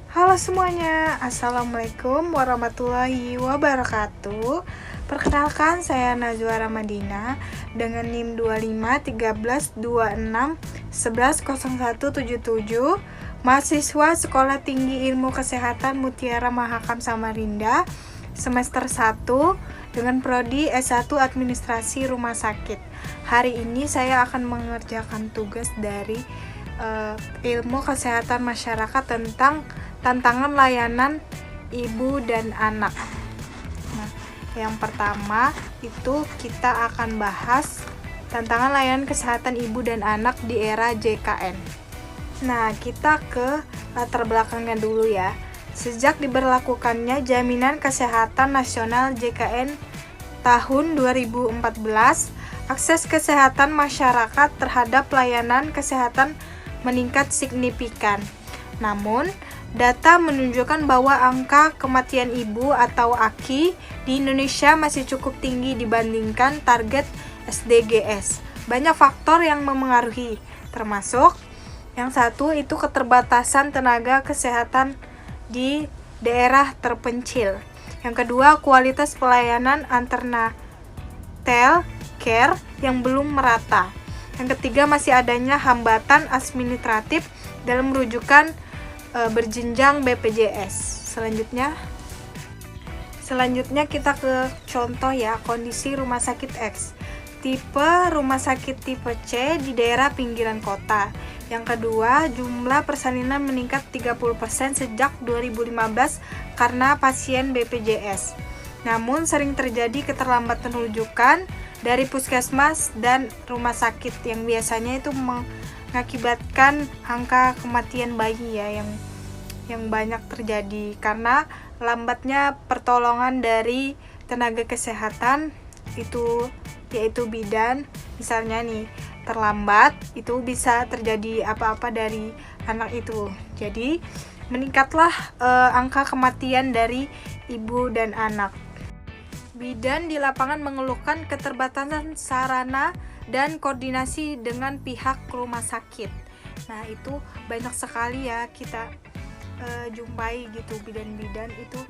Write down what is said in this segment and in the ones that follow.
Halo semuanya, Assalamualaikum warahmatullahi wabarakatuh. Perkenalkan, saya Najwa Ramadina dengan NIM 251326110177, mahasiswa Sekolah Tinggi Ilmu Kesehatan Mutiara Mahakam Samarinda, semester 1 dengan prodi S1 Administrasi Rumah Sakit. Hari ini saya akan mengerjakan tugas dari ilmu kesehatan masyarakat tentang tantangan layanan ibu dan anak. Nah, yang pertama itu kita akan bahas tantangan layanan kesehatan ibu dan anak di era JKN. Nah, kita ke latar belakangnya dulu ya. Sejak diberlakukannya Jaminan Kesehatan Nasional JKN tahun 2014, akses kesehatan masyarakat terhadap layanan kesehatan meningkat signifikan. Namun, data menunjukkan bahwa angka kematian ibu atau AKI di Indonesia masih cukup tinggi dibandingkan target SDGs. Banyak faktor yang memengaruhi, termasuk yang satu itu keterbatasan tenaga kesehatan di daerah terpencil. Yang kedua, kualitas pelayanan antenatal care yang belum merata. Yang ketiga, masih adanya hambatan administratif dalam rujukan berjenjang BPJS. Selanjutnya kita ke contoh ya, kondisi rumah sakit X. Tipe rumah sakit tipe C di daerah pinggiran kota. Yang kedua, jumlah persalinan meningkat 30% sejak 2015 karena pasien BPJS. Namun sering terjadi keterlambatan rujukan dari puskesmas dan rumah sakit yang biasanya itu mengakibatkan angka kematian bayi ya yang banyak terjadi karena lambatnya pertolongan dari tenaga kesehatan itu, yaitu bidan. Misalnya nih, terlambat itu bisa terjadi apa-apa dari anak itu. Jadi meningkatlah angka kematian dari ibu dan anak. Bidan di lapangan mengeluhkan keterbatasan sarana dan koordinasi dengan pihak rumah sakit. Nah, itu banyak sekali ya kita jumpai gitu, bidan-bidan itu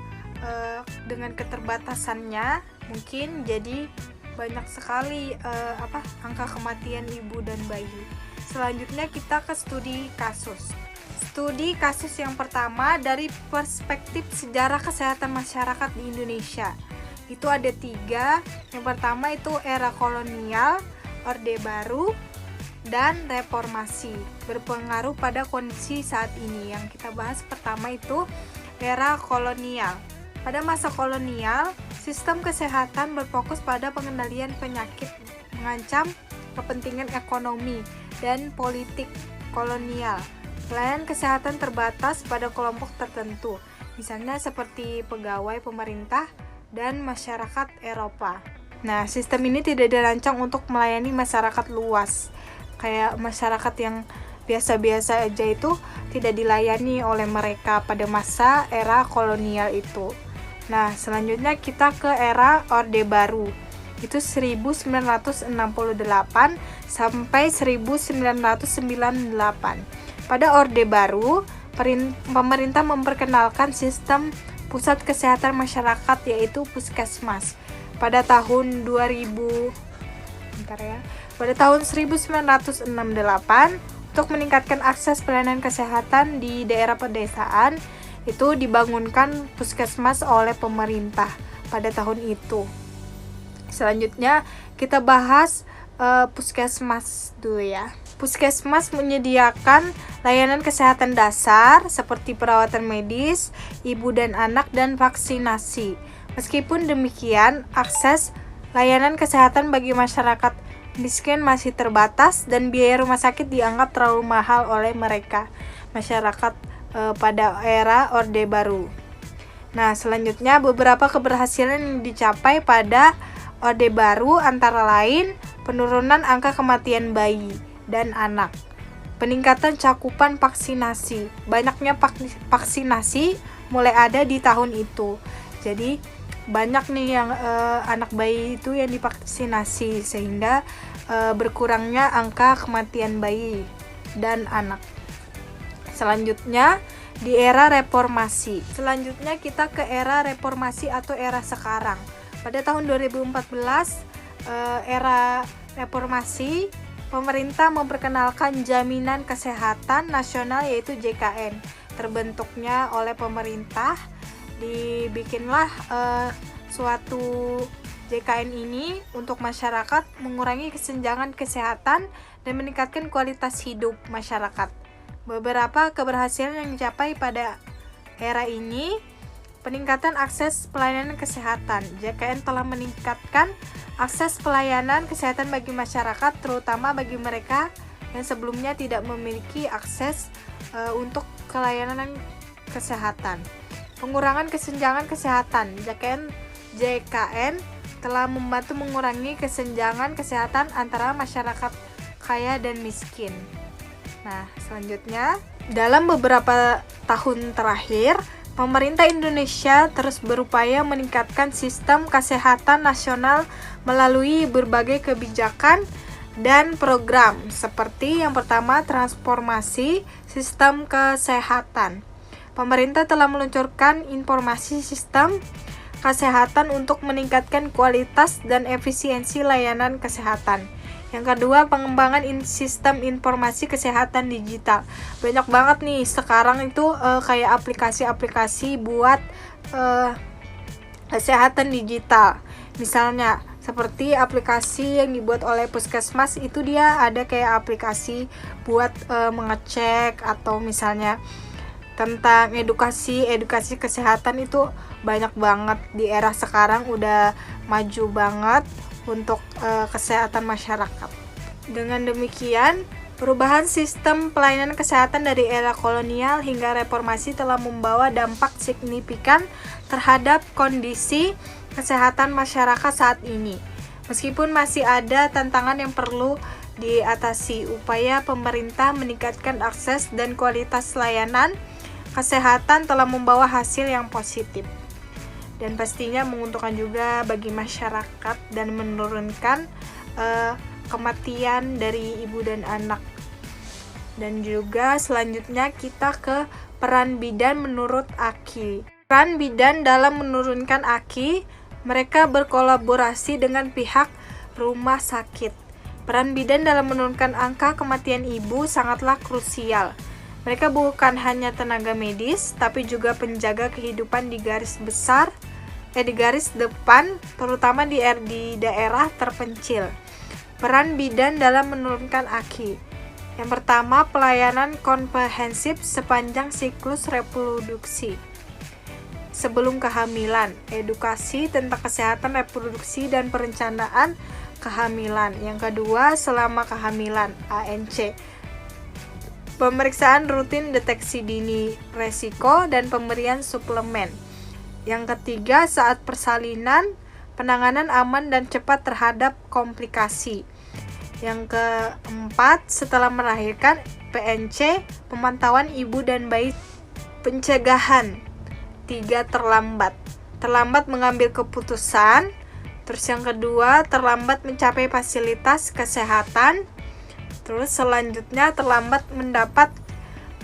dengan keterbatasannya mungkin jadi banyak sekali angka kematian ibu dan bayi. Selanjutnya kita ke studi kasus. Studi kasus yang pertama dari perspektif sejarah kesehatan masyarakat di Indonesia. Itu ada 3. Yang pertama itu era kolonial, Orde Baru, dan reformasi, berpengaruh pada kondisi saat ini. Yang kita bahas pertama itu era kolonial. Pada masa kolonial, sistem kesehatan berfokus pada pengendalian penyakit mengancam kepentingan ekonomi dan politik kolonial. Pelayanan kesehatan terbatas pada kelompok tertentu, misalnya seperti pegawai pemerintah dan masyarakat Eropa. Nah, sistem ini tidak dirancang untuk melayani masyarakat luas. Kayak masyarakat yang biasa-biasa aja itu tidak dilayani oleh mereka pada masa era kolonial itu. Nah, selanjutnya kita ke era Orde Baru. Itu 1968 sampai 1998. Pada Orde Baru, pemerintah memperkenalkan sistem pusat kesehatan masyarakat yaitu puskesmas. Pada tahun 1968 untuk meningkatkan akses pelayanan kesehatan di daerah pedesaan itu dibangunkan puskesmas oleh pemerintah pada tahun itu. Selanjutnya kita bahas puskesmas dulu ya. Puskesmas menyediakan layanan kesehatan dasar seperti perawatan medis, ibu dan anak, dan vaksinasi. Meskipun demikian, akses layanan kesehatan bagi masyarakat miskin masih terbatas dan biaya rumah sakit dianggap terlalu mahal oleh mereka, masyarakat pada era Orde Baru. Nah, selanjutnya beberapa keberhasilan yang dicapai pada Orde Baru antara lain penurunan angka kematian bayi dan anak, peningkatan cakupan vaksinasi. Banyaknya vaksinasi mulai ada di tahun itu. Jadi banyak nih yang anak bayi itu yang divaksinasi sehingga berkurangnya angka kematian bayi dan anak. Selanjutnya di era reformasi. Selanjutnya kita ke era reformasi atau era sekarang. Pada tahun 2014, era reformasi, pemerintah memperkenalkan Jaminan Kesehatan Nasional yaitu JKN. Terbentuknya oleh pemerintah, dibikinlah suatu JKN ini untuk masyarakat, mengurangi kesenjangan kesehatan dan meningkatkan kualitas hidup masyarakat. Beberapa keberhasilan yang dicapai pada era ini: peningkatan akses pelayanan kesehatan. JKN telah meningkatkan akses pelayanan kesehatan bagi masyarakat, terutama bagi mereka yang sebelumnya tidak memiliki akses untuk pelayanan kesehatan. Pengurangan kesenjangan kesehatan. JKN telah membantu mengurangi kesenjangan kesehatan antara masyarakat kaya dan miskin. Nah, selanjutnya, dalam beberapa tahun terakhir, pemerintah Indonesia terus berupaya meningkatkan sistem kesehatan nasional melalui berbagai kebijakan dan program, seperti yang pertama, transformasi sistem kesehatan. Pemerintah telah meluncurkan informasi sistem kesehatan untuk meningkatkan kualitas dan efisiensi layanan kesehatan. Yang kedua, pengembangan sistem informasi kesehatan digital. Banyak banget nih sekarang itu kayak aplikasi-aplikasi buat kesehatan digital. Misalnya seperti aplikasi yang dibuat oleh Puskesmas, itu dia ada kayak aplikasi buat mengecek, atau misalnya tentang edukasi kesehatan. Itu banyak banget di era sekarang, udah maju banget untuk kesehatan masyarakat. Dengan demikian, perubahan sistem pelayanan kesehatan dari era kolonial hingga reformasi telah membawa dampak signifikan terhadap kondisi kesehatan masyarakat saat ini. Meskipun masih ada tantangan yang perlu diatasi, upaya pemerintah meningkatkan akses dan kualitas layanan kesehatan telah membawa hasil yang positif, dan pastinya menguntungkan juga bagi masyarakat dan menurunkan kematian dari ibu dan anak. Dan juga selanjutnya kita ke peran bidan menurut Aki. Peran bidan dalam menurunkan Aki, mereka berkolaborasi dengan pihak rumah sakit. Peran bidan dalam menurunkan angka kematian ibu sangatlah krusial. Mereka bukan hanya tenaga medis, tapi juga penjaga kehidupan di garis depan, terutama di daerah terpencil. Peran bidan dalam menurunkan Aki. Yang pertama, pelayanan komprehensif sepanjang siklus reproduksi. Sebelum kehamilan, edukasi tentang kesehatan reproduksi dan perencanaan kehamilan. Yang kedua, selama kehamilan, ANC. Pemeriksaan rutin deteksi dini resiko dan pemberian suplemen. Yang ketiga, saat persalinan, penanganan aman dan cepat terhadap komplikasi. Yang keempat, setelah melahirkan, PNC, pemantauan ibu dan bayi. Pencegahan. 3, terlambat mengambil keputusan. Terus yang kedua, terlambat mencapai fasilitas kesehatan. Terus selanjutnya, terlambat mendapat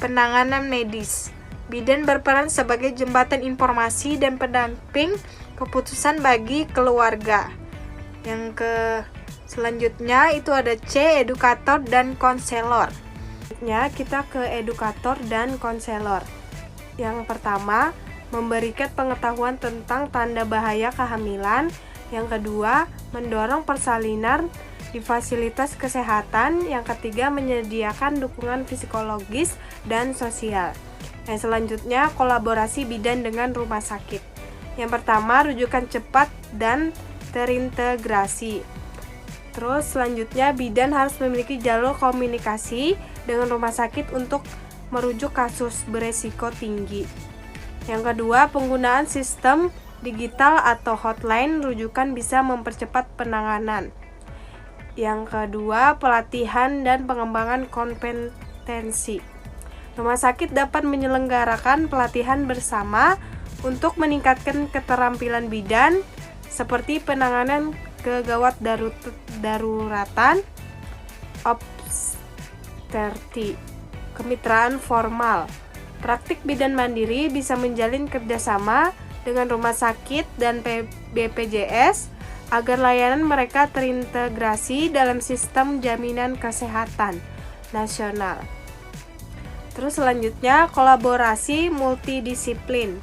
penanganan medis. Bidan berperan sebagai jembatan informasi dan pendamping keputusan bagi keluarga. Yang selanjutnya itu ada C, edukator dan konselor. Selanjutnya kita ke edukator dan konselor. Yang pertama, memberikan pengetahuan tentang tanda bahaya kehamilan. Yang kedua, mendorong persalinan di fasilitas kesehatan. Yang ketiga, menyediakan dukungan psikologis dan sosial. Yang selanjutnya, kolaborasi bidan dengan rumah sakit. Yang pertama, rujukan cepat dan terintegrasi. Terus selanjutnya, bidan harus memiliki jalur komunikasi dengan rumah sakit untuk merujuk kasus beresiko tinggi. Yang kedua, penggunaan sistem digital atau hotline rujukan bisa mempercepat penanganan. Yang kedua, pelatihan dan pengembangan kompetensi. Rumah sakit dapat menyelenggarakan pelatihan bersama untuk meningkatkan keterampilan bidan seperti penanganan kegawat daruratan, obstetri, kemitraan formal, Praktik bidan mandiri bisa menjalin kerjasama dengan rumah sakit dan BPJS agar layanan mereka terintegrasi dalam sistem jaminan kesehatan nasional. Terus selanjutnya, kolaborasi multidisiplin.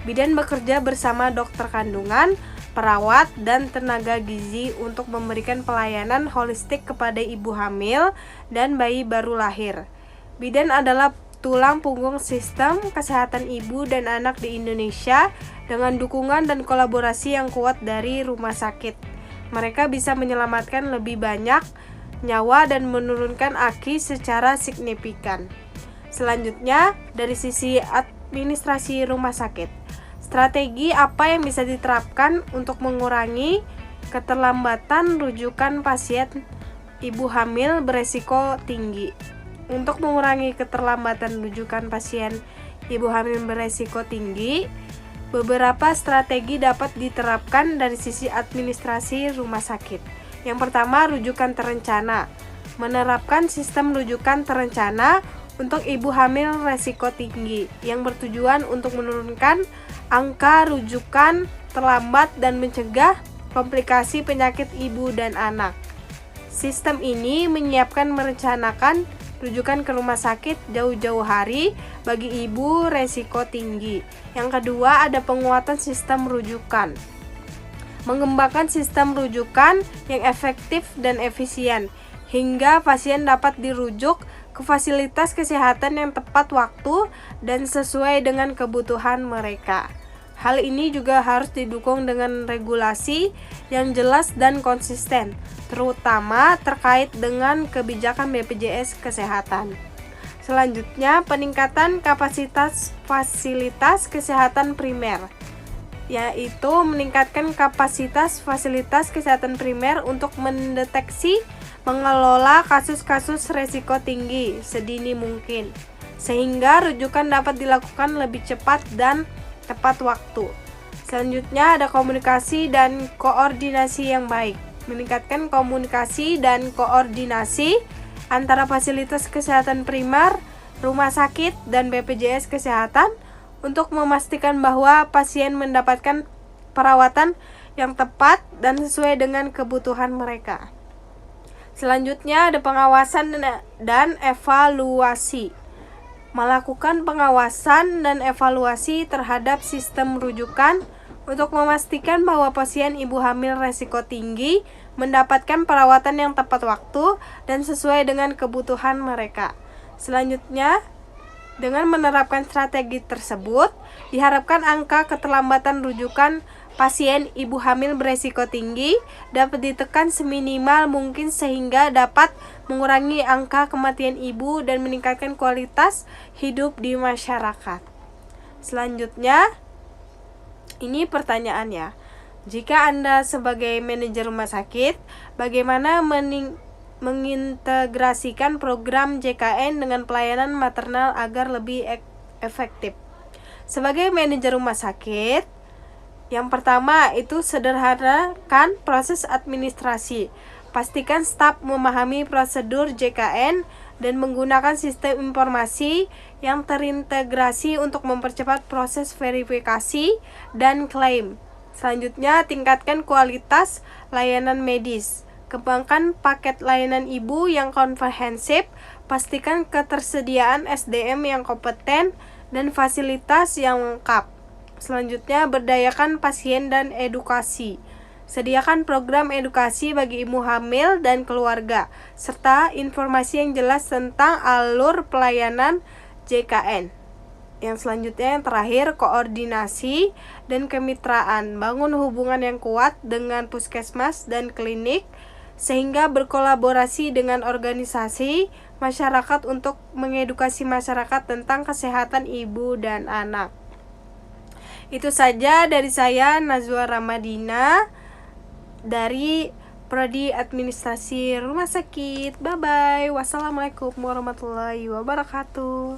Bidan bekerja bersama dokter kandungan, perawat, dan tenaga gizi untuk memberikan pelayanan holistik kepada ibu hamil dan bayi baru lahir. Bidan adalah tulang punggung sistem kesehatan ibu dan anak di Indonesia dengan dukungan dan kolaborasi yang kuat dari rumah sakit. Mereka bisa menyelamatkan lebih banyak nyawa dan menurunkan AKI secara signifikan. Selanjutnya, dari sisi administrasi rumah sakit, strategi apa yang bisa diterapkan untuk mengurangi keterlambatan rujukan pasien ibu hamil beresiko tinggi? Untuk mengurangi keterlambatan rujukan pasien ibu hamil beresiko tinggi, beberapa strategi dapat diterapkan dari sisi administrasi rumah sakit. Yang pertama, rujukan terencana. Menerapkan sistem rujukan terencana untuk ibu hamil resiko tinggi yang bertujuan untuk menurunkan angka rujukan terlambat dan mencegah komplikasi penyakit ibu dan anak. Sistem ini menyiapkan merencanakan rujukan ke rumah sakit jauh-jauh hari bagi ibu resiko tinggi. Yang kedua, ada penguatan sistem rujukan. Mengembangkan sistem rujukan yang efektif dan efisien hingga pasien dapat dirujuk ke fasilitas kesehatan yang tepat waktu dan sesuai dengan kebutuhan mereka. Hal ini juga harus didukung dengan regulasi yang jelas dan konsisten, terutama terkait dengan kebijakan BPJS Kesehatan. Selanjutnya, peningkatan kapasitas fasilitas kesehatan primer, yaitu meningkatkan kapasitas fasilitas kesehatan primer untuk mendeteksi, mengelola kasus-kasus resiko tinggi sedini mungkin, sehingga rujukan dapat dilakukan lebih cepat dan tepat waktu. Selanjutnya, ada komunikasi dan koordinasi yang baik. Meningkatkan komunikasi dan koordinasi antara fasilitas kesehatan primer, rumah sakit, dan BPJS Kesehatan untuk memastikan bahwa pasien mendapatkan perawatan yang tepat dan sesuai dengan kebutuhan mereka. Selanjutnya, ada pengawasan dan evaluasi. Melakukan pengawasan dan evaluasi terhadap sistem rujukan untuk memastikan bahwa pasien ibu hamil resiko tinggi mendapatkan perawatan yang tepat waktu dan sesuai dengan kebutuhan mereka. Selanjutnya, dengan menerapkan strategi tersebut, diharapkan angka keterlambatan rujukan pasien ibu hamil beresiko tinggi dapat ditekan seminimal mungkin sehingga dapat mengurangi angka kematian ibu dan meningkatkan kualitas hidup di masyarakat. Selanjutnya, ini pertanyaannya. Jika Anda sebagai manajer rumah sakit, bagaimana mengintegrasikan program JKN dengan pelayanan maternal agar lebih efektif? Sebagai manajer rumah sakit, yang pertama itu sederhanakan proses administrasi. Pastikan staf memahami prosedur JKN dan menggunakan sistem informasi yang terintegrasi untuk mempercepat proses verifikasi dan klaim. Selanjutnya, tingkatkan kualitas layanan medis. Kembangkan paket layanan ibu yang komprehensif. Pastikan ketersediaan SDM yang kompeten dan fasilitas yang lengkap. Selanjutnya, berdayakan pasien dan edukasi. Sediakan program edukasi bagi ibu hamil dan keluarga, serta informasi yang jelas tentang alur pelayanan JKN. Yang selanjutnya, yang terakhir, koordinasi dan kemitraan. Bangun hubungan yang kuat dengan puskesmas dan klinik, sehingga berkolaborasi dengan organisasi masyarakat untuk mengedukasi masyarakat tentang kesehatan ibu dan anak. Itu saja dari saya, Nazwa Ramadina, dari Prodi Administrasi Rumah Sakit. Bye-bye. Wassalamualaikum warahmatullahi wabarakatuh.